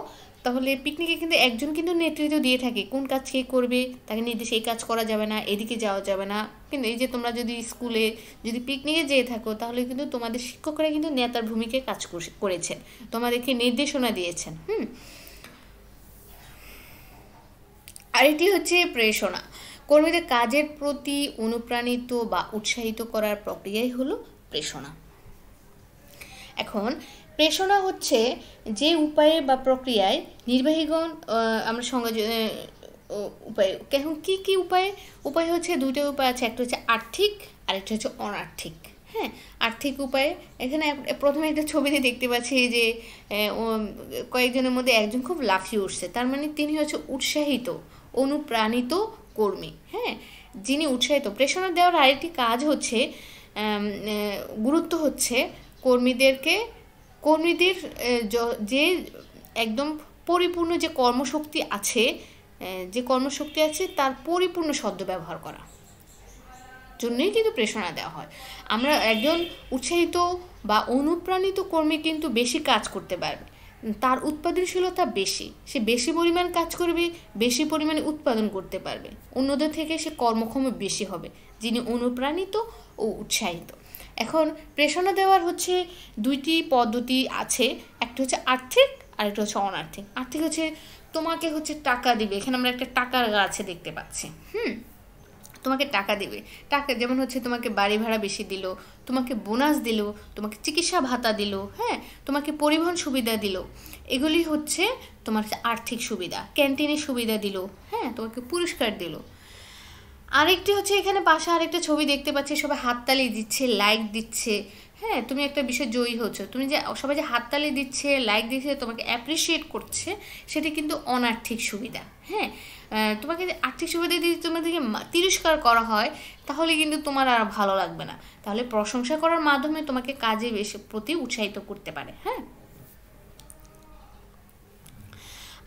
তাহলে পিকনিকে কিন্তু একজন কিন্তু নেতৃত্ব দিয়ে থাকে, কোন কাজ কে করবে তাকে নির্দেশ, এই কাজ করা যাবে না, এদিকে যাওয়া যাবে না। কিন্তু এই যে তোমরা যদি স্কুলে যদি পিকনিকে যেয়ে থাকো, তাহলে কিন্তু তোমাদের শিক্ষকরা কিন্তু নেতার ভূমিকায় কাজ করেছেন, তোমাদেরকে নির্দেশনা দিয়েছেন। আরেকটি হচ্ছে প্রেরণা, কর্মীদের কাজের প্রতি অনুপ্রাণিত বা উৎসাহিত করার প্রক্রিয়াই হলো প্রেরণা। এখন প্রেরণা হচ্ছে যে উপায়ে বা প্রক্রিয়ায় নির্বাহীগণ আমরা উপায়, এখন কি উপায় হচ্ছে দুটো উপায় আছে, একটা হচ্ছে আর্থিক, আরেকটা হচ্ছে অনার্থিক। হ্যাঁ, আর্থিক উপায়ে এখানে প্রথমে একটা ছবিতে দেখতে পাচ্ছি যে কয়েকজনের মধ্যে একজন খুব লাফিয়ে উঠছে, তার মানে তিনি হচ্ছে উৎসাহিত অনুপ্রাণিত কর্মী। হ্যাঁ, যিনি উৎসাহিত। প্রেরণা দেওয়ার আরেকটি কাজ হচ্ছে গুরুত্ব হচ্ছে কর্মীদের যে একদম পরিপূর্ণ যে কর্মশক্তি আছে তার পরিপূর্ণ সদ্ব্যবহার করা জন্যই কিন্তু প্রেরণা দেওয়া হয়। আমরা একজন উৎসাহিত বা অনুপ্রাণিত কর্মী কিন্তু বেশি কাজ করতে পারবে, তার উৎপাদনশীলতা বেশি, সে বেশি পরিমাণ কাজ করবে, বেশি পরিমাণে উৎপাদন করতে পারবে, অন্যদের থেকে সে কর্মক্ষম বেশি হবে যিনি অনুপ্রাণিত ও উৎসাহিত। এখন প্রেরণা দেওয়ার হচ্ছে দুইটি পদ্ধতি আছে, একটা হচ্ছে আর্থিক আর একটা হচ্ছে অনার্থিক। আর্থিক হচ্ছে তোমাকে হচ্ছে টাকা দিবে, এখানে আমরা একটা টাকার গাছে দেখতে পাচ্ছি। তোমাকে টাকা দেবে, টাকা যেমন হচ্ছে তোমাকে বাড়ি ভাড়া বেশি দিল, তোমাকে বোনাস দিল, তোমাকে চিকিৎসা ভাতা দিল, হ্যাঁ, তোমাকে পরিবহন সুবিধা দিল, এগুলি হচ্ছে তোমার আর্থিক সুবিধা। ক্যান্টিনের সুবিধা দিল, হ্যাঁ, তোমাকে পুরস্কার দিল। আরেকটি হচ্ছে এখানে পাশে আরেকটা ছবি দেখতে পাচ্ছি, সবাই হাততালি দিচ্ছে, লাইক দিচ্ছে। হ্যাঁ, তুমি একটা বিষয় জয়ী হচ্ছ, তুমি যে সবাই যে হাততালি দিচ্ছে, লাইক দিচ্ছে, তোমাকে অ্যাপ্রিসিয়েট করছে, সেটা কিন্তু অনার্থিক সুবিধা। হ্যাঁ, তোমাকে আর্থিক সুবিধা দিয়ে তোমাদেরকে তিরস্কার করা হয়, তাহলে কিন্তু তোমার আর ভালো লাগবে না। তাহলে প্রশংসা করার মাধ্যমে তোমাকে কাজে বেশি প্রতি উৎসাহিত করতে পারে। হ্যাঁ,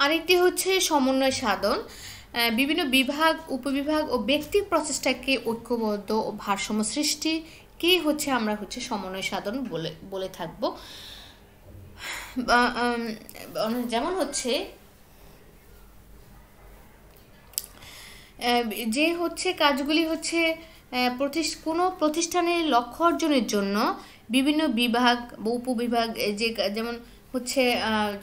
আরেকটি হচ্ছে সমন্বয় সাধন, বিভিন্ন বিভাগ, উপবিভাগ ও ব্যক্তির প্রচেষ্টাকে ঐক্যবদ্ধ ও ভারসাম্য সৃষ্টিকে হচ্ছে আমরা হচ্ছে সমন্বয় সাধন বলে থাকবো। যেমন হচ্ছে যে হচ্ছে কাজগুলি হচ্ছে কোনো প্রতিষ্ঠানের লক্ষ্য অর্জনের জন্য বিভিন্ন বিভাগ বা উপবিভাগ, যে যেমন হচ্ছে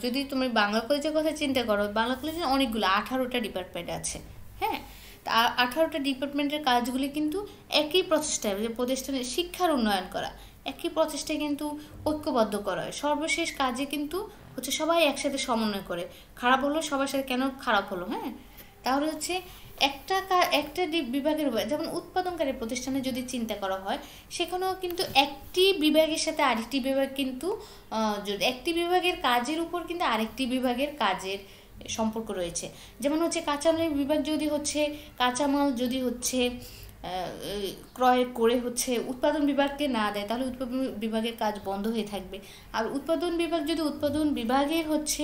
যদি তুমি বাংলা কলেজের কথা চিন্তা করো, বাংলা কলেজে অনেকগুলো 18টা ডিপার্টমেন্ট আছে। হ্যাঁ, তা 18টা ডিপার্টমেন্টের কাজগুলি কিন্তু একই প্রচেষ্টায়, যে প্রতিষ্ঠানের শিক্ষার উন্নয়ন করা, একই প্রচেষ্টায় কিন্তু ঐক্যবদ্ধ করা হয়। সর্বশেষ কাজে কিন্তু হচ্ছে সবাই একসাথে সমন্বয় করে, খারাপ হলো সবার সাথে কেন খারাপ হলো। হ্যাঁ, তাহলে হচ্ছে একটা বিভাগের, যেমন উৎপাদনকারী প্রতিষ্ঠানে যদি চিন্তা করা হয়, সেখানেও কিন্তু একটি বিভাগের সাথে আরেকটি বিভাগ কিন্তু একটি বিভাগের কাজের উপর কিন্তু আরেকটি বিভাগের কাজের সম্পর্ক রয়েছে। যেমন হচ্ছে কাঁচামালের বিভাগ যদি হচ্ছে কাঁচামাল যদি হচ্ছে ক্রয় করে হচ্ছে উৎপাদন বিভাগকে না দেয়, তাহলে উৎপাদন বিভাগের কাজ বন্ধ হয়ে থাকবে। আর উৎপাদন বিভাগ যদি উৎপাদন বিভাগের হচ্ছে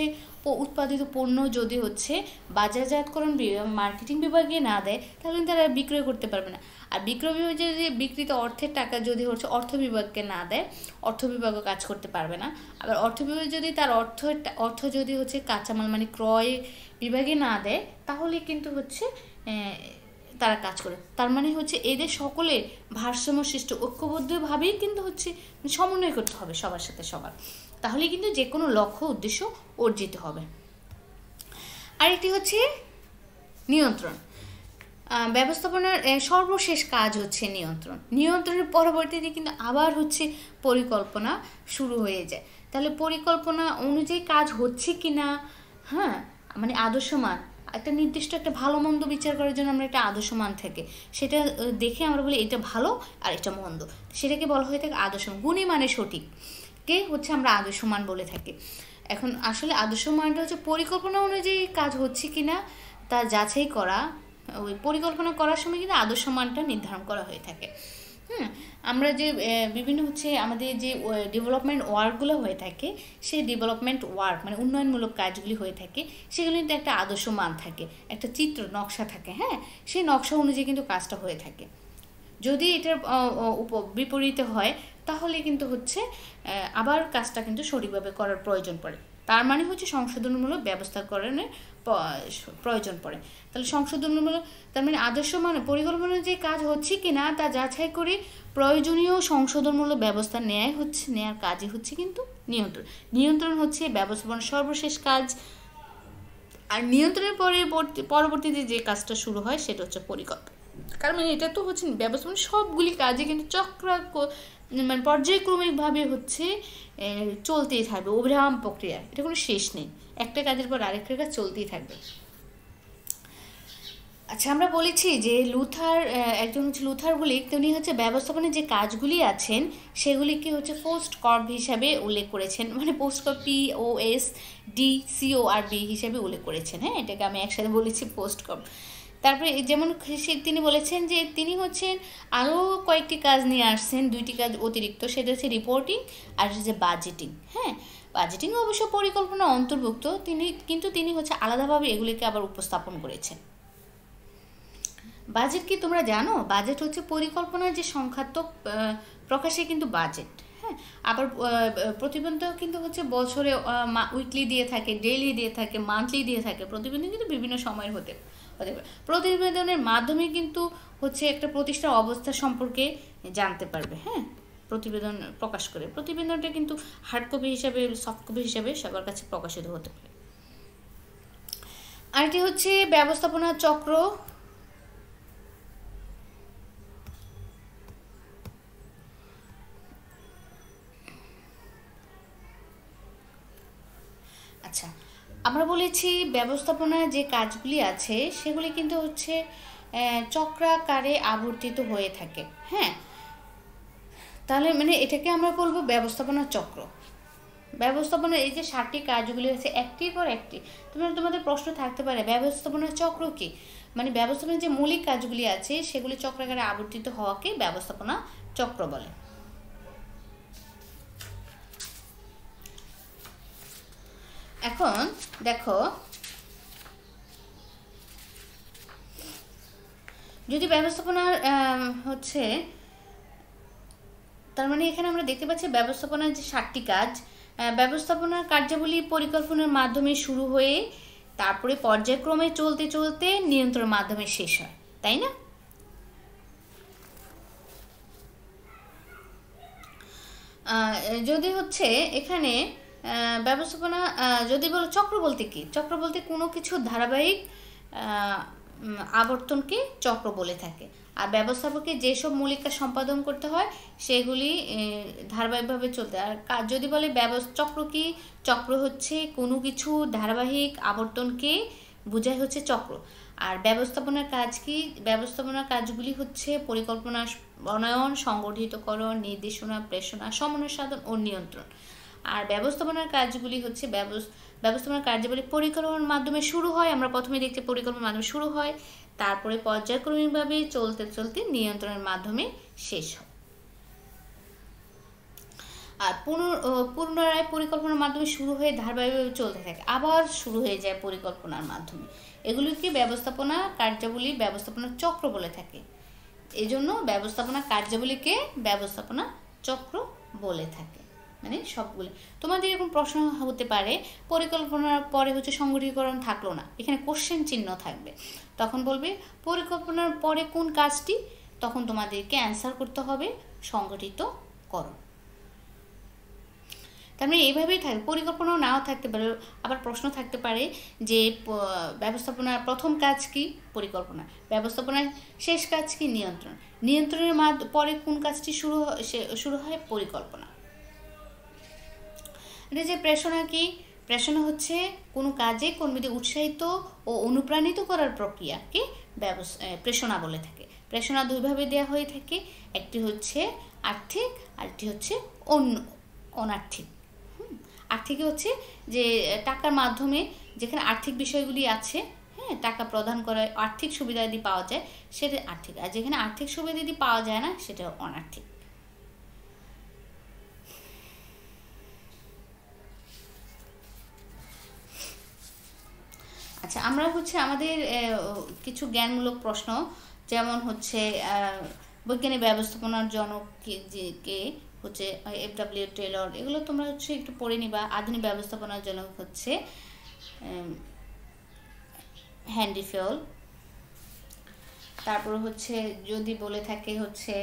উৎপাদিত পণ্য যদি হচ্ছে বাজারজাতকরণ মার্কেটিং বিভাগে না দেয়, তাহলে তারা বিক্রয় করতে পারবে না। আর বিক্রয় বিভাগে যদি বিক্রিত অর্থের টাকা যদি হচ্ছে অর্থ বিভাগকে না দেয়, অর্থ বিভাগও কাজ করতে পারবে না। আবার অর্থ বিভাগ যদি তার অর্থ যদি হচ্ছে কাঁচামাল মানে ক্রয় বিভাগে না দেয়, তাহলে কিন্তু হচ্ছে তারা কাজ করে। তার মানে হচ্ছে এদের সকলের ভারসাম্য সৃষ্টি ঐক্যবদ্ধভাবেই কিন্তু হচ্ছে সমন্বয় করতে হবে সবার সাথে সবার, তাহলে কিন্তু যে কোনো লক্ষ্য উদ্দেশ্য অর্জিত হবে। আরেকটি হচ্ছে নিয়ন্ত্রণ। ব্যবস্থাপনার সর্বশেষ কাজ হচ্ছে নিয়ন্ত্রণ। নিয়ন্ত্রণের পরবর্তীতে কিন্তু আবার হচ্ছে পরিকল্পনা শুরু হয়ে যায়। তাহলে পরিকল্পনা অনুযায়ী কাজ হচ্ছে কি না, হ্যাঁ, মানে আদর্শমান একটা নির্দিষ্ট একটা ভালো মন্দ বিচার করার জন্য আমরা একটা আদর্শমান থাকে, সেটা দেখে আমরা বলি এটা ভালো আর এটা মন্দ, সেটাকে বলা হয়ে থাকে আদর্শমান। গুণী মানে সঠিক কে হচ্ছে আমরা আদর্শমান বলে থাকি। এখন আসলে আদর্শমানটা হচ্ছে পরিকল্পনা অনুযায়ী কাজ হচ্ছে কি না তা যাচাই করা। ওই পরিকল্পনা করার সময় কিন্তু আদর্শমানটা নির্ধারণ করা হয়ে থাকে। আমরা যে বিভিন্ন হচ্ছে আমাদের যে ডেভেলপমেন্ট ওয়ার্কগুলো হয়ে থাকে, সেই ডেভেলপমেন্ট ওয়ার্ক মানে উন্নয়নমূলক কাজগুলি হয়ে থাকে, সেগুলো কিন্তু একটা আদর্শ মান থাকে, একটা চিত্র নকশা থাকে, হ্যাঁ, সেই নকশা অনুযায়ী কিন্তু কাজটা হয়ে থাকে। যদি এটার বিপরীতে হয়, তাহলে কিন্তু হচ্ছে আবার কাজটা কিন্তু সঠিকভাবে করার প্রয়োজন পড়ে। তার মানে হচ্ছে সংশোধনমূলক ব্যবস্থাকরণের প্রয়োজন পড়ে। তাহলে সংশোধনমূলক তার মানে আদর্শ মানে পরিকল্পনা যে কাজ হচ্ছে কি না তা যাচাই করে প্রয়োজনীয় সংশোধনমূলক ব্যবস্থা নেয়ার কাজই হচ্ছে কিন্তু নিয়ন্ত্রণ। নিয়ন্ত্রণ হচ্ছে ব্যবস্থাপনার সর্বশেষ কাজ। আর নিয়ন্ত্রণের পরবর্তীতে যে কাজটা শুরু হয় সেটা হচ্ছে পরিকল্পনা। কারণ এটা তো হচ্ছে ব্যবস্থাপনা সবগুলি কাজে কিন্তু মানে পর্যায়ক্রমিকভাবে হচ্ছে চলতেই থাকবে, অবিরাম প্রক্রিয়া, এটা কোনো শেষ নেই, একটা কাজের পর আরেকটা কাজ চলতেই থাকবে। আচ্ছা, আমরা বলেছি যে একজন হচ্ছে লুথার বলি, তিনি হচ্ছে ব্যবস্থাপনার যে কাজগুলি আছেন সেগুলিকে হচ্ছে পোস্ট কর্প হিসাবে উল্লেখ করেছেন, মানে পোস্ট কর্প POST হিসাবে উল্লেখ করেছেন। হ্যাঁ, এটাকে আমি একসাথে বলেছি পোস্ট কর্প। তারপরে যেমন তিনি বলেছেন যে তিনি হচ্ছেন আরও কয়েকটি কাজ নিয়ে আসছেন, 2টি কাজ অতিরিক্ত, সেটা হচ্ছে রিপোর্টিং আর হচ্ছে বাজেটিং। হ্যাঁ, বাজেটিং অবশ্য পরিকল্পনা অন্তর্ভুক্ত, তিনি হচ্ছে আলাদাভাবে এগুলিকে আবার উপস্থাপন করেছেন। বাজেট কি তোমরা জানো? বাজেট হচ্ছে পরিকল্পনার যে সংখ্যাত্মক প্রকাশে কিন্তু বাজেট। হ্যাঁ, আবার প্রতিবেদন কিন্তু হচ্ছে বছরে উইকলি দিয়ে থাকে, ডেইলি দিয়ে থাকে, মান্থলি দিয়ে থাকে। প্রতিবেদন কিন্তু বিভিন্ন সময়ের হতে পারে। প্রতিবেদনের মাধ্যমে কিন্তু হচ্ছে একটা প্রতিষ্ঠার অবস্থা সম্পর্কে জানতে পারবে। হ্যাঁ, প্রতিবেদন প্রকাশ করে প্রতিবেদনটা কিন্তু হার্ড কপি হিসাবে, সফট কপি হিসাবে সবার কাছে প্রকাশিত হতে পারে। আরেকটি হচ্ছে ব্যবস্থাপনা চক্র। আচ্ছা, আমরা বলেছি ব্যবস্থাপনার যে কাজগুলি আছে সেগুলি কিন্তু হচ্ছে চক্রাকারে আবর্তিত হয়ে থাকে। হ্যাঁ, তাহলে মানে এটাকে আমরা বলবো ব্যবস্থাপনার চক্র। ব্যবস্থাপনার এই যে 7টি কাজগুলি আছে একটির পর একটি, তোমাদের প্রশ্ন থাকতে পারে ব্যবস্থাপনার চক্র কি? মানে ব্যবস্থাপনার যে মৌলিক কাজগুলি আছে সেগুলি চক্রাকারে আবর্তিত হওয়াকে ব্যবস্থাপনা চক্র বলে। এখন দেখো, যদি ব্যবস্থাপনার হচ্ছে তার মানে এখানে আমরা দেখতে পাচ্ছি ব্যবস্থাপনার যে 7টি কাজ, ব্যবস্থাপনার কার্যাবলী পরিকল্পনার মাধ্যমে শুরু হয়ে তারপরে পর্যায়ক্রমে চলতে চলতে নিয়ন্ত্রণের মাধ্যমে শেষ হয়, তাই না? যদি হচ্ছে এখানে ব্যবস্থাপনা যদি বলো চক্র বলতে কি, চক্র বলতে কোনো কিছু ধারাবাহিক আবর্তনকে চক্র বলে থাকে। আর ব্যবস্থাপককে যেসব মৌলিক কাজ সম্পাদন করতে হয় সেগুলি ধারাবাহিকভাবে চলতে। আর যদি বলে চক্র কি, চক্র হচ্ছে কোনো কিছু ধারাবাহিক আবর্তনকে বোঝায় হচ্ছে চক্র। আর ব্যবস্থাপনার কাজ কি? ব্যবস্থাপনার কাজগুলি হচ্ছে পরিকল্পনা, বনায়ন, সংগঠিতকরণ, নির্দেশনা, প্রেষণা, সমন্বয় সাধন ও নিয়ন্ত্রণ। আর ব্যবস্থাপনার কাজগুলি হচ্ছে ব্যবস্থাপনার কার্যাবলী পরিকল্পনার মাধ্যমে শুরু হয়। আমরা প্রথমে দেখতে পরিকল্পনার মাধ্যমে শুরু হয়, তারপরে পর্যায়ক্রমিকভাবে চলতে চলতে নিয়ন্ত্রণের মাধ্যমে শেষ হয়। আর পুনরায় পরিকল্পনার মাধ্যমে শুরু হয়ে ধারাবাহিকভাবে চলতে থাকে, আবার শুরু হয়ে যায় পরিকল্পনার মাধ্যমে। এগুলিকে ব্যবস্থাপনা কার্যাবলী ব্যবস্থাপনা চক্র বলে থাকে। এই জন্য ব্যবস্থাপনা কার্যাবলীকে ব্যবস্থাপনা চক্র বলে থাকে। মানে সবগুলো তোমাদের এরকম প্রশ্ন হতে পারে, পরিকল্পনার পরে হচ্ছে সংগঠিতকরণ থাকলো না, এখানে কোশ্চেন চিহ্ন থাকবে, তখন বলবে পরিকল্পনার পরে কোন কাজটি, তখন তোমাদেরকে অ্যান্সার করতে হবে সংগঠিতকরণ। তার মানে এইভাবেই থাকবে, পরিকল্পনাও নাও থাকতে পারে। আবার প্রশ্ন থাকতে পারে যে ব্যবস্থাপনার প্রথম কাজ কি, পরিকল্পনা। ব্যবস্থাপনার শেষ কাজ কি, নিয়ন্ত্রণ। নিয়ন্ত্রণের পরে কোন কাজটি শুরু হয়, পরিকল্পনা। এটা যে প্রেরণা কি, প্রেরণা হচ্ছে কোনো কাজে কর্মীদের উৎসাহিত ও অনুপ্রাণিত করার প্রক্রিয়াকে প্রেরণা বলে থাকে। প্রেরণা দুইভাবে দেওয়া হয়ে থাকে, একটি হচ্ছে আর্থিক, আরেকটি হচ্ছে অনার্থিক। আর্থিক হচ্ছে যে টাকার মাধ্যমে যেখানে আর্থিক বিষয়গুলি আছে, হ্যাঁ, টাকা প্রদান করা, আর্থিক সুবিধা যদি পাওয়া যায় সেটা আর্থিক, আর যেখানে আর্থিক সুবিধা যদি পাওয়া যায় না সেটা অনার্থিক। আচ্ছা, আমরা হচ্ছে আমাদের কিছু জ্ঞানমূলক প্রশ্ন, যেমন হচ্ছে বৈজ্ঞানিক ব্যবস্থাপনার জনক কে হচ্ছে FW টেলর, এগুলো তোমরা হচ্ছে একটু পড়ে নিবা। আধুনিক ব্যবস্থাপনার জনক হচ্ছে হেনরি ফিয়ল। তারপর হচ্ছে যদি বলে থাকে হচ্ছে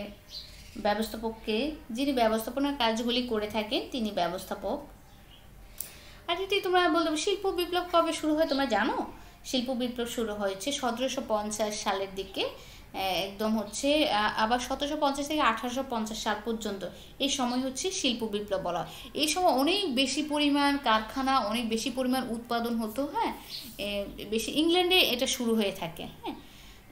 ব্যবস্থাপককে, যিনি ব্যবস্থাপনার কাজগুলি করে থাকেন তিনি ব্যবস্থাপক। আর এটি তোমরা বলতে, শিল্প বিপ্লব কবে শুরু হয় তোমরা জানো? শিল্প বিপ্লব শুরু হয়েছে 1750 সালের দিকে, একদম হচ্ছে আবার 1750 থেকে 1850 সাল পর্যন্ত এই সময় হচ্ছে শিল্প বিপ্লব বলা হয়। এই সময় অনেক বেশি পরিমাণ কারখানা, অনেক বেশি পরিমাণ উৎপাদন হতো। হ্যাঁ, বেশি ইংল্যান্ডে এটা শুরু হয়ে থাকে। হ্যাঁ,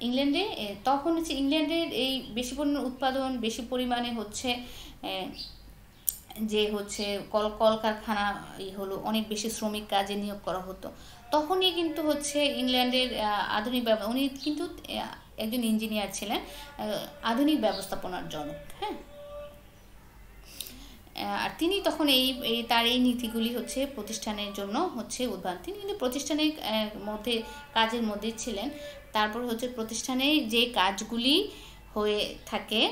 ইংল্যান্ডে তখন হচ্ছে ইংল্যান্ডের এই বেশি পরিমাণ উৎপাদন, বেশি পরিমাণে হচ্ছে যে হচ্ছে কলকারখানা হলো, অনেক বেশি শ্রমিক কাজে নিয়োগ করা হতো। তখনই কিন্তু হচ্ছে ইংল্যান্ডের আধুনিক উনি কিন্তু একজন ইঞ্জিনিয়ার ছিলেন, আধুনিক ব্যবস্থাপনার জনক। হ্যাঁ, আর তিনি তখন তার এই নীতিগুলি হচ্ছে প্রতিষ্ঠানের জন্য হচ্ছে উদ্ভাবন। তিনি কিন্তু প্রতিষ্ঠানের মধ্যে কাজের মধ্যে ছিলেন। তারপর হচ্ছে প্রতিষ্ঠানে যে কাজগুলি হয়ে থাকে,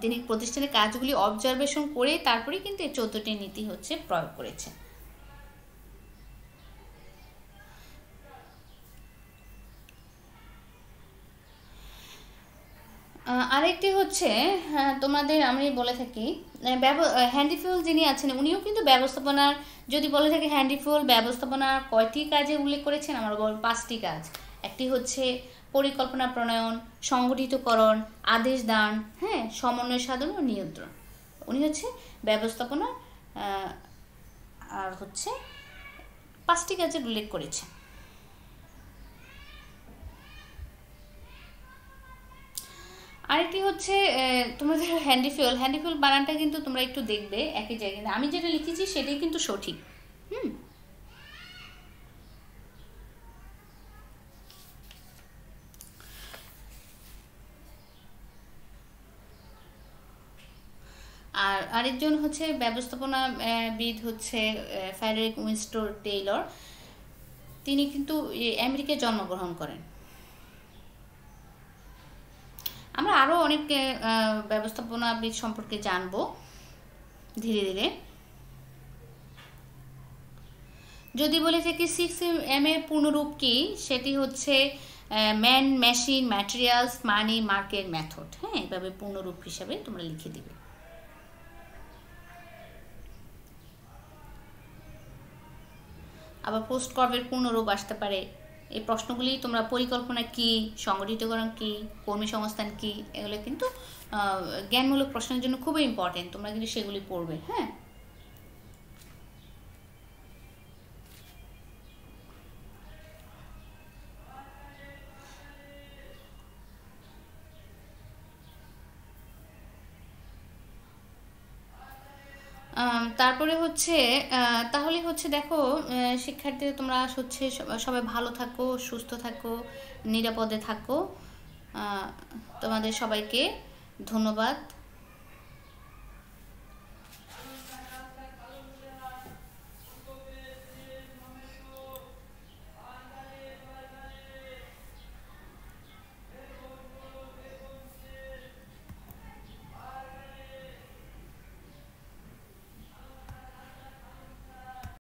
তিনি প্রতিষ্ঠানের কাজগুলি অবজারভেশন করে তারপরে কিন্তু এই 14টি নীতি হচ্ছে প্রয়োগ করেছেন। আরেকটি হচ্ছে তোমাদের আমি বলে থাকি, হেনরি ফিয়ল যিনি আছেন উনিও কিন্তু ব্যবস্থাপনার, যদি বলে থাকি হেনরি ফিয়ল ব্যবস্থাপনার কয়টি কাজে উল্লেখ করেছেন, আমরা বলব 5টি কাজ। একটি হচ্ছে পরিকল্পনা প্রণয়ন, সংগঠিতকরণ, আদেশ দান, হ্যাঁ, সমন্বয় সাধন ও নিয়ন্ত্রণ। উনি হচ্ছে ব্যবস্থাপনা আর হচ্ছে 5টি কাজের উল্লেখ করেছেন। আরেকটি হচ্ছে তোমাদের হেনরি ফিয়ল বানানটা কিন্তু তোমরা একটু দেখবে একই জায়গায়, আমি যেটা লিখেছি সেটাই কিন্তু সঠিক। আর আরেকজন হচ্ছে ব্যবস্থাপনাবিদ হচ্ছে ফ্রেডারিক উইনস্টন টেইলর, তিনি কিন্তু আমেরিকায় জন্মগ্রহণ করেন। আমরা আরও অনেক ব্যবস্থাপনাবিদ সম্পর্কে জানব ধীরে ধীরে। যদি বলে থাকি 6M এর পূর্ণরূপ কি, সেটি হচ্ছে ম্যান, মেশিন, ম্যাটেরিয়ালস, মানি, মার্কেট, মেথড। হ্যাঁ, এভাবে পূর্ণরূপ হিসাবে তোমরা লিখে দিবে। আবার পোস্ট কর্মের পূর্ণরূপ আসতে পারে। এই প্রশ্নগুলি তোমরা পরিকল্পনা কি, সংগঠিতকরণ কি, কর্মী সংস্থান কি, এগুলো কিন্তু জ্ঞানমূলক প্রশ্নের জন্য খুবই ইম্পর্টেন্ট, তোমরা কিন্তু সেগুলি পড়বে। হ্যাঁ, তারপরে হচ্ছে তাহলে হচ্ছে দেখো, শিক্ষার্থীরা তোমরা হচ্ছে সবাই ভালো থাকো, সুস্থ থাকো, নিরাপদে থাকো। তোমাদের সবাইকে ধন্যবাদ।